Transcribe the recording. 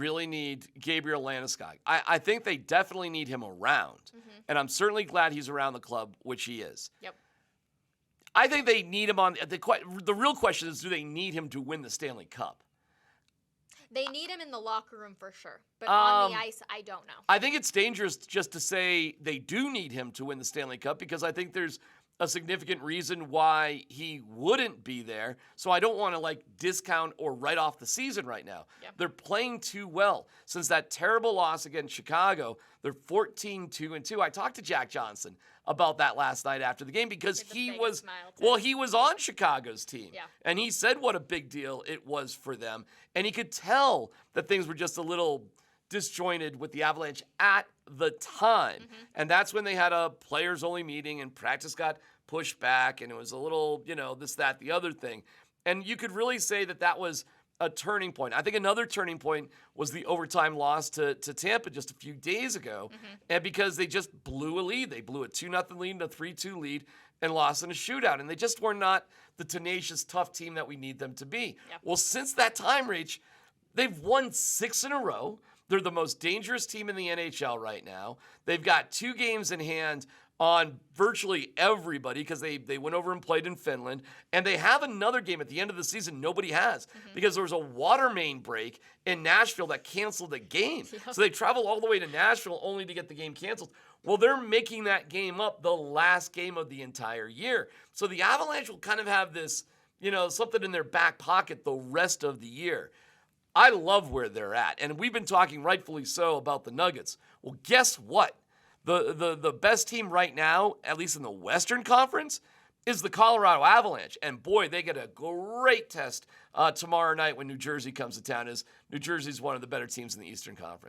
really need Gabriel Landeskog. I think they definitely need him around. And I'm certainly glad he's around the club, which he is. Yep. I think they need him on the real question is, do they need him to win the Stanley Cup? They need him in the locker room for sure. But on the ice, I don't know. I think it's dangerous just to say they do need him to win the Stanley Cup because I think there's a significant reason why he wouldn't be there. So I don't want to discount or write off the season right now. Yep. They're playing too well. Since that terrible loss against Chicago, they're 14-2-2. I talked to Jack Johnson about that last night after the game because he was on Chicago's team. Yeah. And he said what a big deal it was for them. And he could tell that things were just a little disjointed with the Avalanche at the time. And that's when they had a players-only meeting and practice got pushed back and it was a little, this, that, the other thing. And you could really say that that was a turning point. I think another turning point was the overtime loss to Tampa just a few days ago. And because they just blew a lead. They blew a 2-0 lead and a 3-2 lead and lost in a shootout. And they just were not the tenacious, tough team that we need them to be. Yep. Well, since that time, Rach, they've won 6 in a row. They're the most dangerous team in the NHL right now. They've got 2 games in hand on virtually everybody because they went over and played in Finland. And they have another game at the end of the season nobody has because there was a water main break in Nashville that canceled the game. Yep. So they travel all the way to Nashville only to get the game canceled. Well, they're making that game up the last game of the entire year. So the Avalanche will kind of have this, something in their back pocket the rest of the year. I love where they're at, and we've been talking rightfully so about the Nuggets. Well, guess what? The best team right now, at least in the Western Conference, is the Colorado Avalanche. And boy, they get a great test tomorrow night when New Jersey comes to town, as New Jersey's one of the better teams in the Eastern Conference.